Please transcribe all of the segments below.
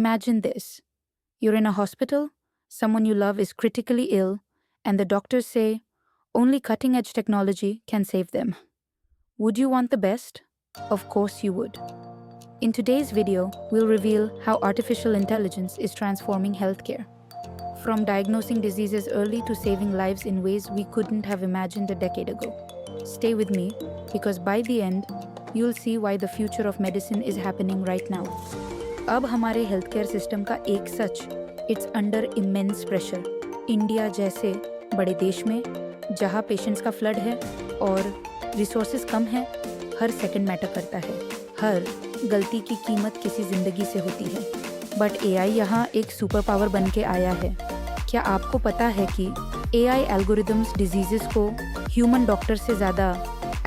Imagine this. You're in a hospital, someone you love is critically ill, and the doctors say only cutting edge technology can save them. Would you want the best? Of course you would. In today's video, we'll reveal how artificial intelligence is transforming healthcare. From diagnosing diseases early to saving lives in ways we couldn't have imagined a decade ago. Stay with me, because by the end, you'll see why the future of medicine is happening right now. अब हमारे health care system का एक सच, it's under immense pressure. India जैसे बड़े देश में जहाँ पेशेंट्स का फ्लड है और रिसोर्सेज कम है, हर सेकंड मैटर करता है। हर गलती की कीमत किसी ज़िंदगी से होती है। बट एआई यहाँ एक सुपर पावर बन के आया है। क्या आपको पता है कि एआई एल्गोरिदम्स डिजीज़ेस को ह्यूमन डॉक्टर से ज़्यादा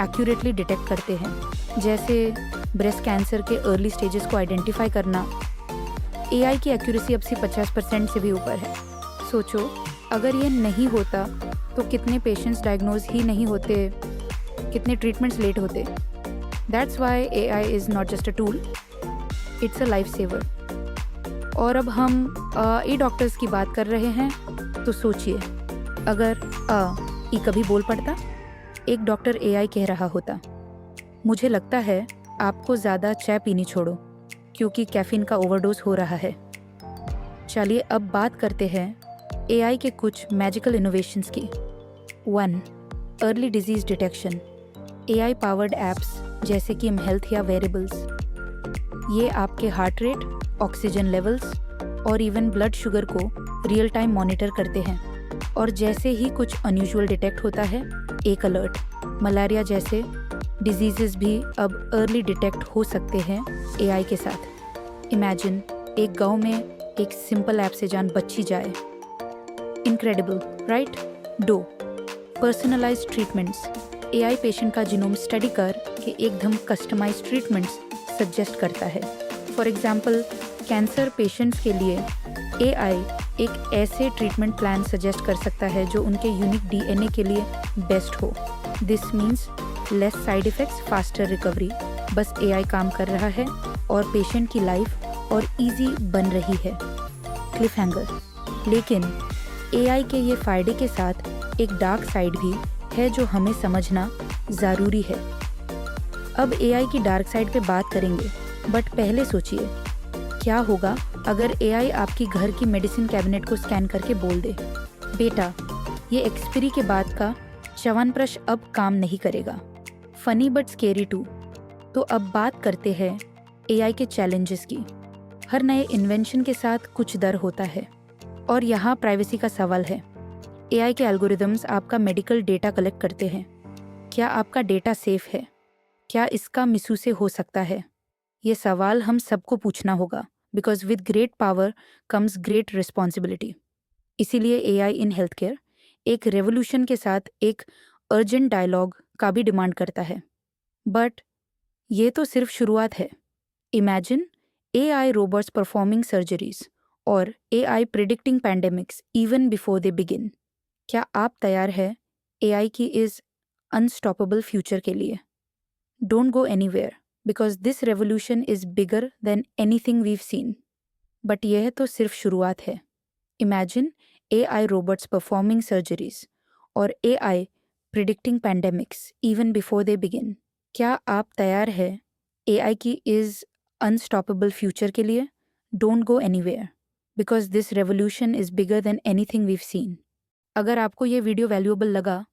एक्यूरेटली डिटेक्ट करते हैं? जैसे ब्रेस्ट कैंसर के अर्ली स्टेजेस को आइडेंटिफाई करना, एआई की एक्यूरेसी अब से 50% से भी ऊपर है। सोचो, अगर ये नहीं होता तो कितने पेशेंट्स डायग्नोज ही नहीं होते, कितने ट्रीटमेंट्स लेट होते। That's why AI is not just a tool, it's a life saver. और अब हम ई डॉक्टर्स की बात कर रहे हैं, तो सोचिए, अगर ई कभी बोल पड़ता, एक डॉक्टर एआई कह रहा होता, मुझे लगता है आपको ज़्यादा चाय पीनी छोड़ो क्योंकि कैफीन का ओवरडोज हो रहा है। चलिए अब बात करते हैं एआई के कुछ मैजिकल इनोवेशंस की। 1. Early disease detection. AI powered apps जैसे कि हेल्थ या वेरेबल्स, ये आपके हार्ट रेट, ऑक्सीजन लेवल्स और इवन ब्लड शुगर को रियल टाइम मॉनिटर करते हैं। और जैसे ही कुछ अनयूजुअल डिटेक्ट होता है, एक अलर्ट। मलेरिया जैसे डिजीज़ेस भी अब अर्ली डिटेक्ट हो सकते हैं एआई के साथ। इमेजिन एक गांव में एक सिंपल ऐप से जान बची जाए। Incredible, right? 2. Personalised treatments. AI patient का जीनोम स्टडी कर के एकदम कस्टमाइज्ड ट्रीटमेंट्स सजेस्ट करता है। फॉर एग्जांपल, कैंसर पेशेंट्स के लिए एआई एक ऐसे ट्रीटमेंट प्लान सजेस्ट कर सकता है जो उनके यूनिक डीएनए के लिए बेस्ट हो। This means less side effects, faster recovery. बस एआई काम कर रहा है और पेशेंट की लाइफ और इजी बन रही है। Cliff hanger. लेकिन एआई के ये फ़ायदे के साथ एक डार्क साइड भी है जो हमें समझना ज़रूरी है। अब एआई की डार्क साइड पे बात करेंगे, बट पहले सोचिए, क्या होगा अगर एआई आपकी घर की मेडिसिन कैबिनेट को स्कैन करके बोल दे, बेटा ये एक्सपायरी के बाद का च्यवनप्राश अब काम नहीं करेगा। Funny but scary too. तो अब बात करते हैं एआई के चैलेंजेस की। हर नए इन्वेंशन के साथ कुछ डर होता है, और यहाँ प्राइवेसी का सवाल है। एआई के एल्गोरिदम्स आपका मेडिकल डेटा कलेक्ट करते हैं। क्या आपका डेटा सेफ है? क्या इसका मिसयूज हो सकता है? ये सवाल हम सबको पूछना होगा, because with great power comes great responsibility. इसीलिए एआई इन हेल्थ केयर एक रेवोल्यूशन के साथ एक अर्जेंट डायलॉग का भी डिमांड करता है। बट ये तो सिर्फ शुरुआत है। Imagine AI robots performing surgeries और AI predicting pandemics even before they begin. क्या आप तैयार हैं एआई की इस अनस्टॉपेबल फ्यूचर के लिए? Don't go anywhere, because this revolution is bigger than anything we've seen. But यह तो सिर्फ शुरुआत है। Imagine AI robots performing surgeries और AI predicting pandemics even before they begin. क्या आप तैयार हैं एआई की इस अनस्टॉपेबल फ्यूचर के लिए? Don't go anywhere, because this revolution is bigger than anything we've scene. अगर आपको ये वीडियो वैल्यूएबल लगा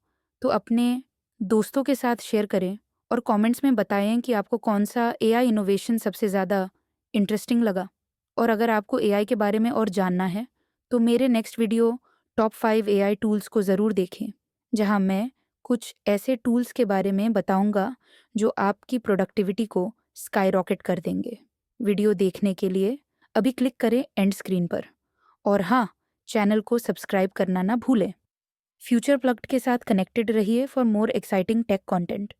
तो अपने दोस्तों के साथ शेयर करें और कमेंट्स में बताएं कि आपको कौन सा एआई इनोवेशन सबसे ज़्यादा इंटरेस्टिंग लगा। और अगर आपको एआई के बारे में और जानना है तो मेरे next video top 5 AI tools को ज़रूर देखें, जहां मैं कुछ ऐसे टूल्स के बारे में बताऊंगा जो आपकी प्रोडक्टिविटी को स्काई रॉकेट कर देंगे। वीडियो देखने के लिए अभी क्लिक करें एंड स्क्रीन पर, और हाँ, चैनल को सब्सक्राइब करना ना भूलें। फ्यूचर प्लग्ड के साथ कनेक्टेड रहिए for more exciting tech content.